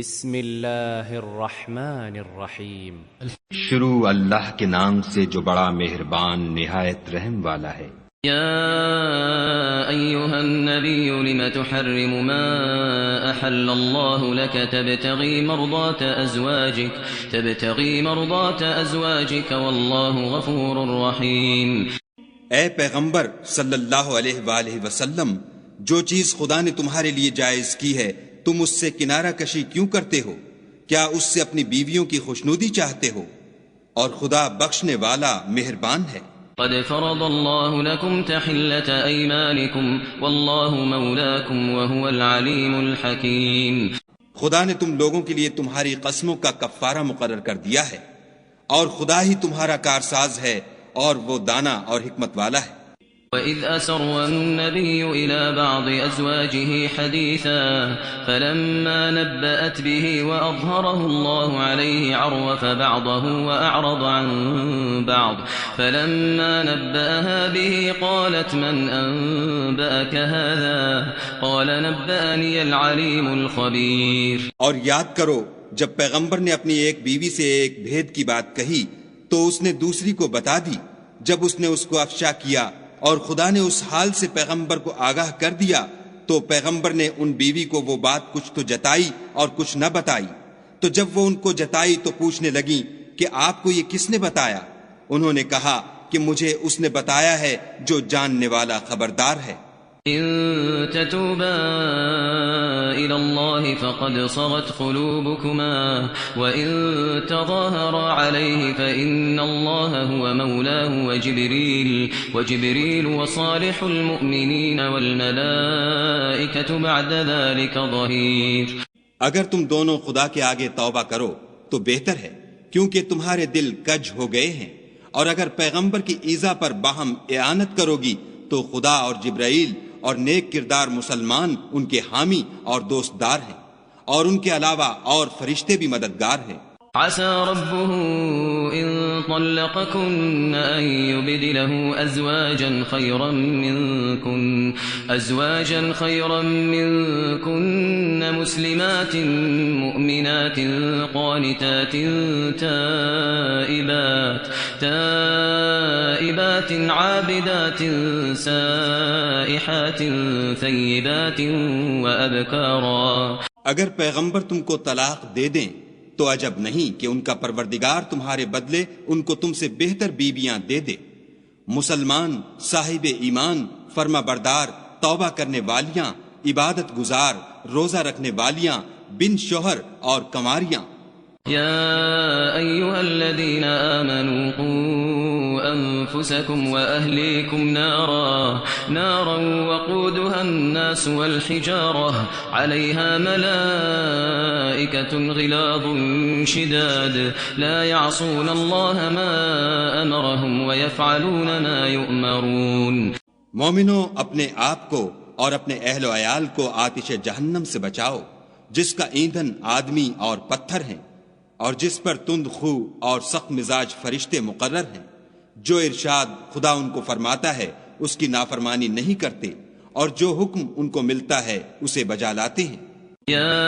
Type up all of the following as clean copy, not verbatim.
بسم اللہ الرحمن الرحیم. شروع اللہ کے نام سے جو بڑا مہربان نہایت رحم والا ہے. يا أيها النبي لم تحرم ما أحل الله لك تبتغي مرضات أزواجك والله غفور رحيم. اے پیغمبر صلی اللہ علیہ وآلہ وسلم، جو چیز خدا نے تمہارے لیے جائز کی ہے تم اس سے کنارہ کشی کیوں کرتے ہو؟ کیا اس سے اپنی بیویوں کی خوشنودی چاہتے ہو؟ اور خدا بخشنے والا مہربان ہے. قد فرض الله لكم تحلة أيمانكم والله مولاكم وهو العليم الحكيم. خدا نے تم لوگوں کے لیے تمہاری قسموں کا کفارہ مقرر کر دیا ہے، اور خدا ہی تمہارا کارساز ہے اور وہ دانا اور حکمت والا ہے. وَإِذْ أَسَرَّ النَّبِيُّ إِلَى بَعْضِ أَزْوَاجِهِ حَدِيثًا فَلَمَّا نَبَّأَتْ بِهِ وَأَظْهَرَهُ اللَّهُ عَلَيْهِ عَرَّفَ بَعْضَهُ وَأَعْرَضَ عَن بَعْضٍ فَلَمَّا نَبَّأَهَا بِهِ قَالَتْ مَنْ أَنبَأَكَ هَذَا قَالَ نَبَّأَنِيَ الْعَلِيمُ الْخَبِيرُ. اور یاد کرو جب پیغمبر نے اپنی ایک بیوی سے ایک بھید کی بات کہی تو اس نے دوسری کو بتا دی. جب اس نے اس کو افشا کیا اور خدا نے اس حال سے پیغمبر کو آگاہ کر دیا تو پیغمبر نے ان بیوی کو وہ بات کچھ تو جتائی اور کچھ نہ بتائی. تو جب وہ ان کو جتائی تو پوچھنے لگیں کہ آپ کو یہ کس نے بتایا؟ انہوں نے کہا کہ مجھے اس نے بتایا ہے جو جاننے والا خبردار ہے. إن تتوبا إلى الله فقد صغت قلوبكما وإن تظاهرا عليه فإن الله هو مولاه وجبريل وصالح المؤمنين والملائكة بعد ذلك ظهير. اگر تم دونوں خدا کے آگے توبہ کرو تو بہتر ہے، کیونکہ تمہارے دل کج ہو گئے ہیں. اور اگر پیغمبر کی ایذا پر باہم اعانت کرو گی تو خدا اور جبرائیل اور نیک کردار مسلمان ان کے حامی اور دوست دار ہیں، اور ان کے علاوہ اور فرشتے بھی مددگار ہیں. عسى ربه إن طلقكن أن يبدله أزواجا خيرا منكن مسلمات مؤمنات قانتات تائبات عابدات سائحات ثيبات وأبكارا. اگر پیغمبر تم کو طلاق دے دیں تو عجب نہیں کہ ان کا پروردگار تمہارے بدلے ان کو تم سے بہتر بیویاں دے دے، مسلمان صاحب ایمان فرما بردار توبہ کرنے والیاں عبادت گزار روزہ رکھنے والیاں بن شوہر اور کنواریاں. يا أيها الذين آمنوا قوا أنفسكم وأهليكم نارا وقودها الناس والحجارة عليها ملائكة غلاظ شداد لا يعصون الله ما أمرهم ويفعلون ما يؤمرون. مومنوں، اپنے آپ کو اور اپنے اہل و عیال کو آتش جہنم سے بچاؤ جس کا ایندھن آدمی اور پتھر ہیں، اور جس پر تند خو اور سخت مزاج فرشتے مقرر ہیں. جو ارشاد خدا ان کو فرماتا ہے اس کی نافرمانی نہیں کرتے، اور جو حکم ان کو ملتا ہے اسے بجا لاتے ہیں. يا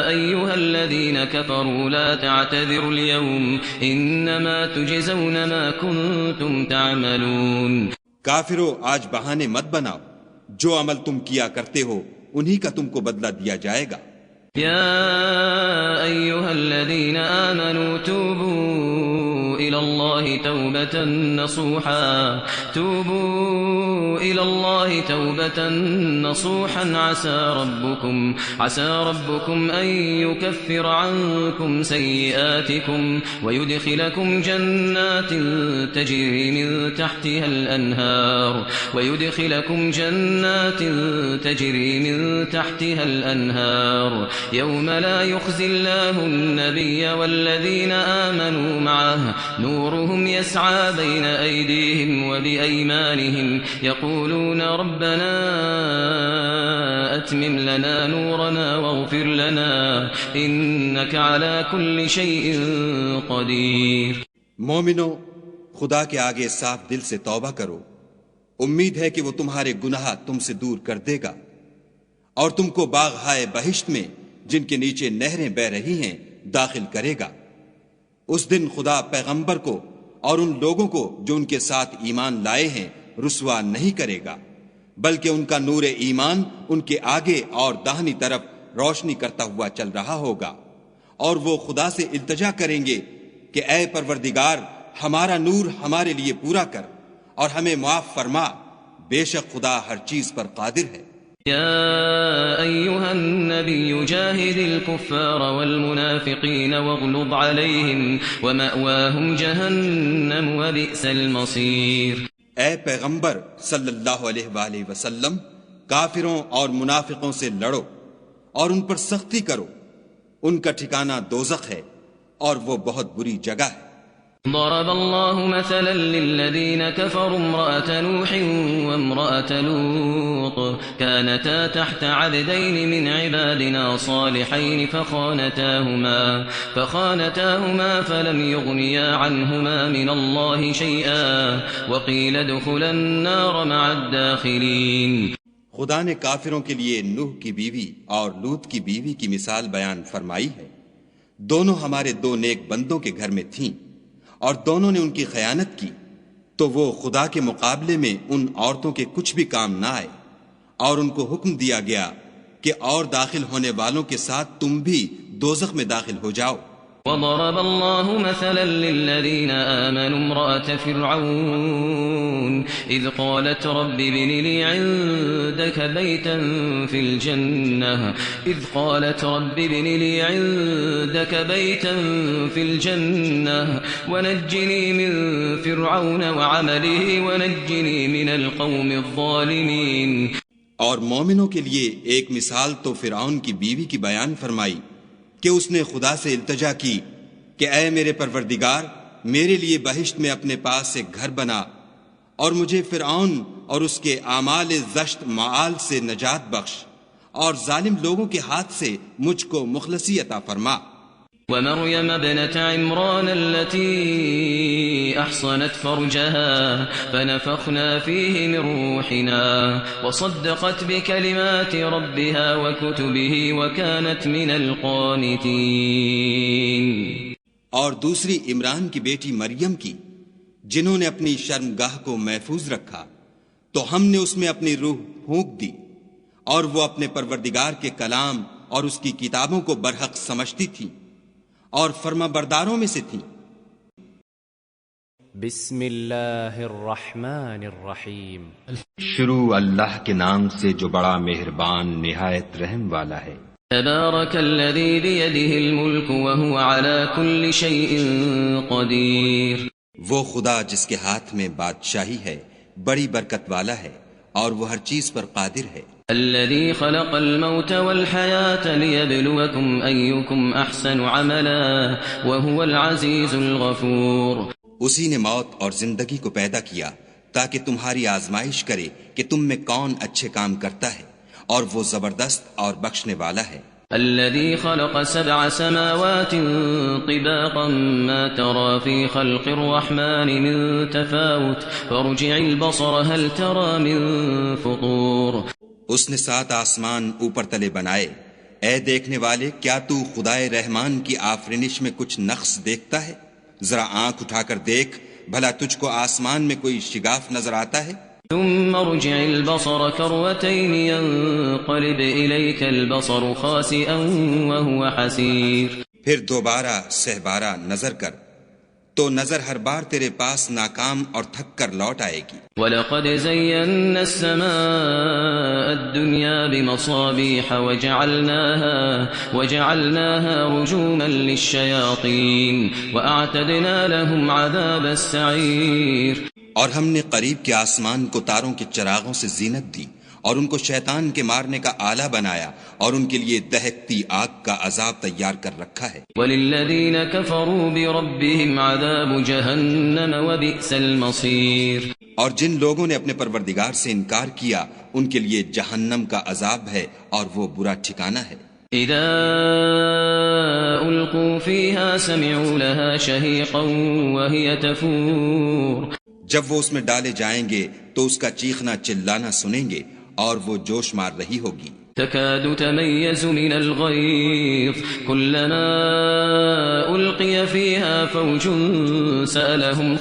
أيها الذين كفروا لا تعتذروا اليوم إنما تجزون ما كنتم تعملون. کافرو، آج بہانے مت بناؤ، جو عمل تم کیا کرتے ہو انہی کا تم کو بدلہ دیا جائے گا. يا أيها الذين آمنوا توبوا إلى الله توبة نصوحا عسى ربكم أن يكفر عنكم سيئاتكم ويدخلكم جنات تجري من تحتها الأنهار يوم لا يخزي الله النبي والذين آمنوا معه نورهم يسعى بين أيديهم وبأيمانهم يقولون ربنا أتمم لنا نورنا واغفر لنا إنك على كل شيء قدير. مومنو، خدا کے آگے صاف دل سے توبہ کرو، امید ہے کہ وہ تمہارے گناہ تم سے دور کر دے گا اور تم کو باغ ہائے بہشت میں جن کے نیچے نہریں بہ رہی ہیں داخل کرے گا۔ اس دن خدا پیغمبر کو اور ان لوگوں کو جو ان کے ساتھ ایمان لائے ہیں رسوا نہیں کرے گا، بلکہ ان کا نور ایمان ان کے آگے اور داہنی طرف روشنی کرتا ہوا چل رہا ہوگا، اور وہ خدا سے التجا کریں گے کہ اے پروردگار ہمارا نور ہمارے لیے پورا کر اور ہمیں معاف فرما، بے شک خدا ہر چیز پر قادر ہے۔ يا أيها النبي جاهد الكفار والمنافقين واغلظ عليهم ومأواهم جهنم وبئس المصير۔ اے پیغمبر صلی اللہ علیہ وآلہ وسلم کافروں اور منافقوں سے لڑو اور ان پر سختی کرو، ان کا ٹھکانہ دوزخ ہے اور وہ بہت بری جگہ ہے۔ ضرب الله مثلا للذين كفروا امرأة نوح وامرأة لوط كانتا تحت عبدين من عبادنا صالحين فخانتاهما فلم يغنيا عنهما من الله شيئا وقيل ادخلا النار مع الداخلين۔ خدا نے کافروں کے لیے نوح کی بیوی اور لوط کی بیوی کی مثال بیان فرمائی ہے۔ دونوں ہمارے دو نیک بندوں کے گھر میں تھیں اور دونوں نے ان کی خیانت کی، تو وہ خدا کے مقابلے میں ان عورتوں کے کچھ بھی کام نہ آئے، اور ان کو حکم دیا گیا کہ اور داخل ہونے والوں کے ساتھ تم بھی دوزخ میں داخل ہو جاؤ۔ وضرب الله مثلا للذين آمنوا امرأة فرعون إذ قالت رب ابن لي عندك بيتا في الجنة ونجني من فرعون وعمله ونجني من القوم الظالمين۔ اور مومنوں کے لیے ایک مثال تو فرعون کی بیوی کی بیان فرمائی کہ اس نے خدا سے التجا کی کہ اے میرے پروردگار میرے لیے بہشت میں اپنے پاس ایک گھر بنا اور مجھے فرعون اور اس کے اعمال زشت معال سے نجات بخش اور ظالم لوگوں کے ہاتھ سے مجھ کو مخلصی عطا فرما۔ ومريم ابنة عمران التي أحصنت فرجها فنفخنا فيه من روحنا وصدقت بكلمات ربها وكتبه وكانت من القانتين۔ اور دوسری عمران کی بیٹی مریم کی، جنہوں نے اپنی شرمگاہ کو محفوظ رکھا تو ہم نے اس میں اپنی روح پھونک دی، اور وہ اپنے پروردگار کے کلام اور اس کی کتابوں کو برحق سمجھتی تھی اور فرما برداروں میں سے تھیں۔ بسم اللہ الرحمن الرحیم۔ شروع اللہ کے نام سے جو بڑا مہربان نہایت رحم والا ہے۔ تبارک الذی بیدہ الملک وہو علی کل شیء قدیر۔ وہ خدا جس کے ہاتھ میں بادشاہی ہے بڑی برکت والا ہے اور وہ ہر چیز پر قادر ہے۔ الذي خلق الموت والحياة ليبلوكم أيكم أحسن عملا وهو العزيز الغفور۔ اسی نے موت اور زندگی کو پیدا کیا تاکہ تمہاری آزمائش کرے کہ تم میں کون اچھے کام کرتا ہے، اور وہ زبردست اور بخشنے والا ہے۔ الذي خلق 7 سماوات طباقا ما ترى في خلق الرحمن من تفاوت فارجع البصر هل ترى من فطور۔ اس نے 7 آسمان اوپر تلے بنائے، اے دیکھنے والے کیا تو خدائے رحمان کی آفرینش میں کچھ نقص دیکھتا ہے؟ ذرا آنکھ اٹھا کر دیکھ، بھلا تجھ کو آسمان میں کوئی شگاف نظر آتا ہے؟ ثم ارجع البصر كرتين ينقلب إليك البصر خاسئا وهو حسير۔ پھر دوبارہ سہبارہ نظر کر تو نظر ہر بار تیرے پاس ناکام اور تھک کر لوٹ آئے گی۔ وَلَقَدْ زَيَّنَّا السَّمَاءَ الدُّنْيَا بِمَصَابِيحَ وَجَعَلْنَاهَا رُجُومًا لِلشَّيَاطِينِ وَأَعْتَدْنَا لَهُمْ عَذَابَ السَّعِيرِ۔ اور ہم نے قریب کے آسمان کو تاروں کے چراغوں سے زینت دی اور ان کو شیطان کے مارنے کا آلہ بنایا، اور ان کے لیے دہکتی آگ کا عذاب تیار کر رکھا ہے۔ وَلِلَّذِينَ كَفَرُوا بِرَبِّهِمْ عَذَابُ جَهَنَّمَ وَبِئْسَ الْمَصِيرُ۔ اور جن لوگوں نے اپنے پروردگار سے انکار کیا ان کے لیے جہنم کا عذاب ہے اور وہ برا ٹھکانہ ہے۔ اذا القوا فيها سمعوا لها شهيقا وهي تفور۔ جب وہ اس میں ڈالے جائیں گے تو اس کا چیخنا چلانا سنیں گے اور وہ جوش مار رہی ہوگی۔ تكاد تميز من الغيظ كلما ألقي فيها فوج سألهم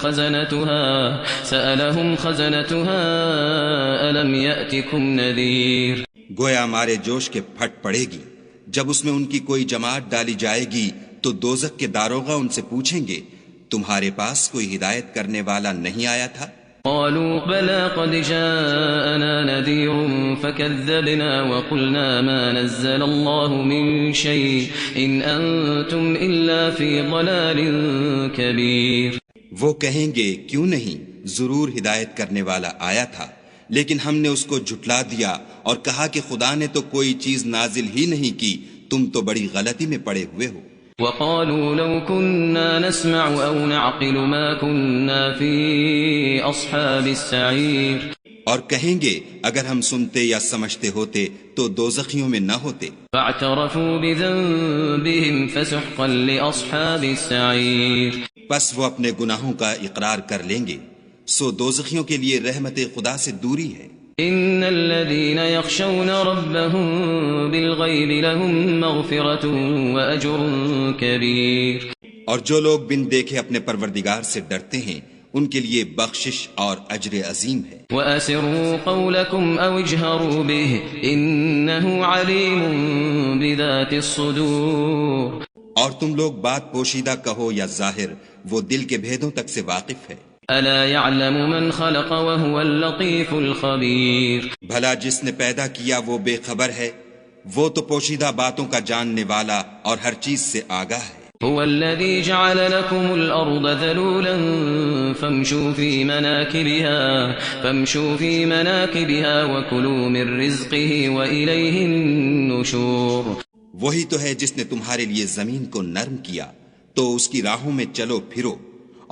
خزنتها ألم يأتكم نذير. گویا مارے جوش کے پھٹ پڑے گی. جب اس میں ان کی کوئی جماعت ڈالی جائے گی تو دوزخ کے داروغہ ان سے پوچھیں گے تمہارے پاس کوئی ہدایت کرنے والا نہیں آیا تھا؟ قالوا بلى قد جاءنا نذير فكذبنا وقلنا ما نزل الله من شيء إن أنتم إلا في ضلال كبير. وہ کہیں گے کیوں نہیں، ضرور ہدایت کرنے والا آیا تھا، لیکن ہم نے اس کو جھٹلا دیا اور کہا کہ خدا نے تو کوئی چیز نازل ہی نہیں کی، تم تو بڑی غلطی میں پڑے ہوئے ہو. وقالوا لو كنا نسمع أو نعقل ما كنا في أصحاب السعير. اور کہیں گے اگر ہم سنتے یا سمجھتے ہوتے تو دوزخیوں میں نہ ہوتے. فاعترفوا بذنبهم فسحقا لأصحاب السعير. پس وہ اپنے گناہوں کا اقرار کر لیں گے، سو دوزخیوں کے لیے رحمت خدا سے دوری ہے. ان الذين يخشون ربهم بالغيب لهم مغفرة واجر كبير. اور جو لوگ بن دیکھے اپنے پروردگار سے ڈرتے ہیں ان کے لیے بخشش اور اجر عظیم ہے. واسروا قولكم او اجهروا به انه عليم بذات الصدور. اور تم لوگ بات پوشیدہ کہو یا ظاہر، وہ دل کے بھیدوں تک سے واقف ہے. الا يعلم من خلق وهو اللطيف الخبير. بھلا جس نے پیدا کیا وہ بے خبر ہے، وہ تو پوشیدہ باتوں کا جاننے والا اور ہر چیز سے آگاہ ہے. هو الذي جعل لكم الأرض ذلولا فامشوا في مناكبها وكلوا من رزقه وإليه النشور. وہی تو ہے جس نے تمہارے لیے زمین کو نرم کیا تو اس کی راہوں میں چلو پھرو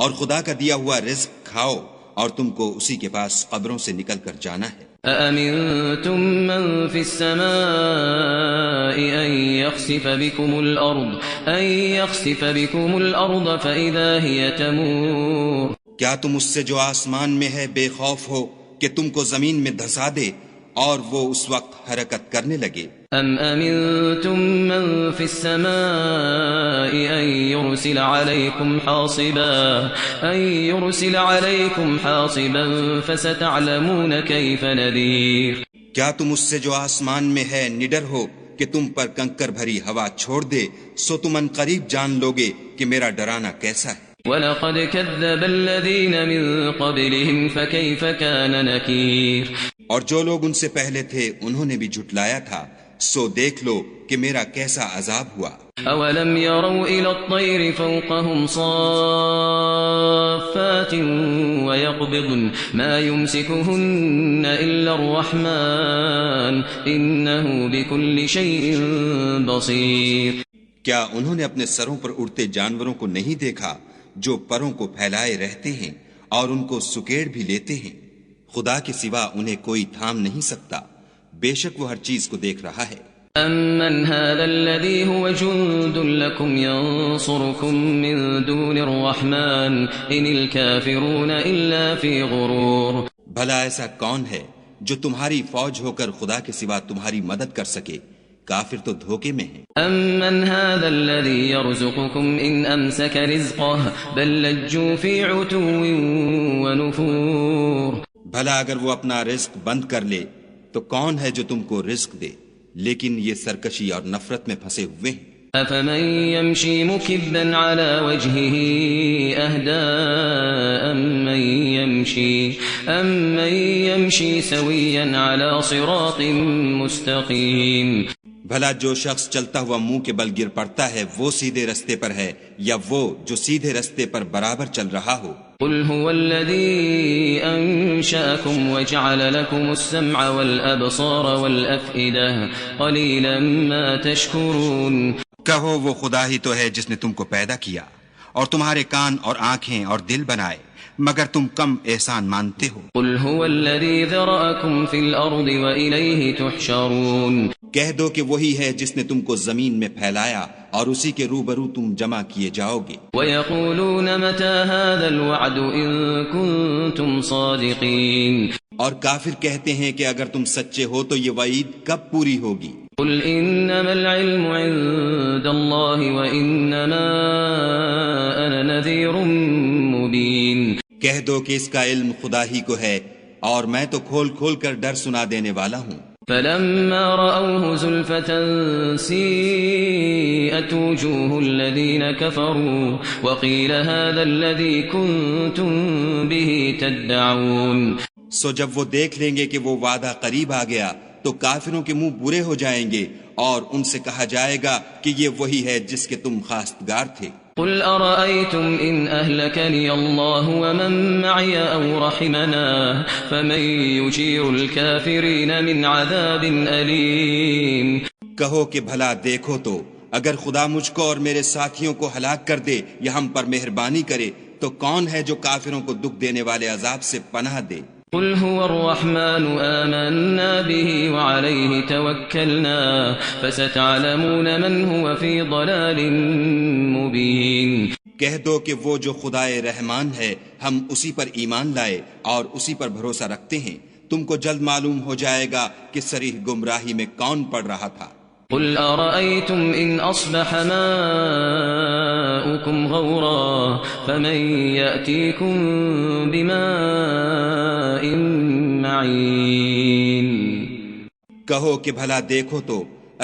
اور خدا کا دیا ہوا رزق کھاؤ اور تم کو اسی کے پاس قبروں سے نکل کر جانا ہے. أأمنتم من في السماء أن يخسف بكم الأرض فإذا هي تمور. کیا تم اس سے جو آسمان میں ہے بے خوف ہو کہ تم کو زمین میں دھسا دے اور وہ اس وقت حرکت کرنے لگے؟ ام امنتم من في السماء ان يرسل عليكم حاصبا فستعلمون كيف نذير. کیا تم اس سے جو آسمان میں ہے نڈر ہو کہ تم پر کنکر بھری ہوا چھوڑ دے، سو تم ان قریب جان لوگے کہ میرا ڈرانا کیسا ہے. وَلَقَدْ كَذَّبَ الَّذِينَ مِن قَبْلِهِمْ فَكَيْفَ كَانَ نَكِيرٌ. اور جو لوگ ان سے پہلے تھے انہوں نے بھی جھٹلایا تھا، سو دیکھ لو کہ میرا کیسا عذاب ہوا. أَوَلَمْ يَرَوْا إِلَى الطَّيْرِ فَوْقَهُمْ صَافَّاتٍ وَيَقْبِضْنَ مَا يُمْسِكُهُنَّ إِلَّا الرَّحْمَنُ إِنَّهُ بِكُلِّ شَيْءٍ بَصِيرٌ. کیا انہوں نے اپنے سروں پر اڑتے جانوروں کو نہیں دیکھا جو پروں کو پھیلائے رہتے ہیں اور ان کو سکیڑ بھی لیتے ہیں؟ خدا کے سوا انہیں کوئی تھام نہیں سکتا، بے شک وہ ہر چیز کو دیکھ رہا ہے. أَمَّنْ هَذَا الَّذِي هُوَ جُندٌ لَكُمْ يَنصُرُكُم مِّن دُونِ الرَّحْمَنِ إِنِ الْكَافِرُونَ إِلَّا فِي غُرُورٍ. بھلا ایسا کون ہے جو تمہاری فوج ہو کر خدا کے سوا تمہاری مدد کر سکے؟ کافر تو دھوکے میں ہیں. أَمَّنْ هَذَا الَّذِي يَرْزُقُكُمْ إِنْ أَمْسَكَ رِزْقَهُ بَل لَجُّوا فِي عُتُوٍّ وَنُفُورٍ. بھلا اگر وہ اپنا رزق بند کر لے تو کون ہے جو تم کو رزق دے؟ لیکن یہ سرکشی اور نفرت میں پھنسے ہوئے ہیں. أَفَمَن يَمْشِي مُكِبًّا عَلَى وَجْهِهِ أَهْدَىٰ أَمَّن يَمْشِي سَوِيًّا عَلَى صِرَاطٍ مُّسْتَقِيمٍ. بھلا جو شخص چلتا ہوا منہ کے بل گر پڑتا ہے وہ سیدھے رستے پر ہے یا وہ جو سیدھے رستے پر برابر چل رہا ہو؟ قل هو الذي أنشأكم وجعل لكم السمع والأبصار والأفئدة قليلا ما تشكرون. کہو وہ خدا ہی تو ہے جس نے تم کو پیدا کیا اور تمہارے کان اور آنکھیں اور دل بنائے، مگر تم کم احسان مانتے ہو. قل هو الذي ذرأكم في الأرض وإليه تحشرون. کہہ دو کہ وہی ہے جس نے تم کو زمین میں پھیلایا اور اسی کے روبرو تم جمع کیے جاؤ گے. وَيَقُولُونَ مَتَى هَذَا الْوَعْدُ إِن كُنتُمْ صَادِقِينَ. اور کافر کہتے ہیں کہ اگر تم سچے ہو تو یہ وعید کب پوری ہوگی؟ قل انما العلم عند الله وانما انا نذير مبين کہہ دو کہ اس کا علم خدا ہی کو ہے اور میں تو کھول کھول کر ڈر سنا دینے والا ہوں۔ فلما رأوه زلفة سيئت وجوه الذين كفروا وقيل هذا الذي كنتم به تدعون سو جب وہ دیکھ لیں گے کہ وہ وعدہ قریب آ گیا تو کافروں کے منہ برے ہو جائیں گے اور ان سے کہا جائے گا کہ یہ وہی ہے جس کے تم خواستگار تھے۔ قل أرأيتم إن أهلكني الله ومن معي أو رحمنا فمن يجير الكافرين من عذاب أليم کہو کہ بھلا دیکھو تو اگر خدا مجھ کو اور میرے ساتھیوں کو ہلاک کر دے یا ہم پر مہربانی کرے تو کون ہے جو کافروں کو دکھ دینے والے عذاب سے پناہ دے؟ قل هو الرحمن آمنا به وعليه توكلنا فستعلمون من هو في ضلال مبين کہہ دو کہ وہ جو خدائے رحمان ہے ہم اسی پر ایمان لائے اور اسی پر بھروسہ رکھتے ہیں، تم کو جلد معلوم ہو جائے گا کہ صریح گمراہی میں کون پڑ رہا تھا۔ قل أرأيتم إن أصبح ماؤكم غورا فمن يأتيكم بماء معين کہو کہ بھلا دیکھو تو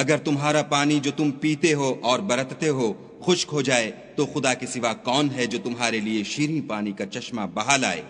اگر تمہارا پانی جو تم پیتے ہو اور برتتے ہو خشک ہو جائے تو خدا کے سوا کون ہے جو تمہارے لیے شیریں پانی کا چشمہ بہا لائے؟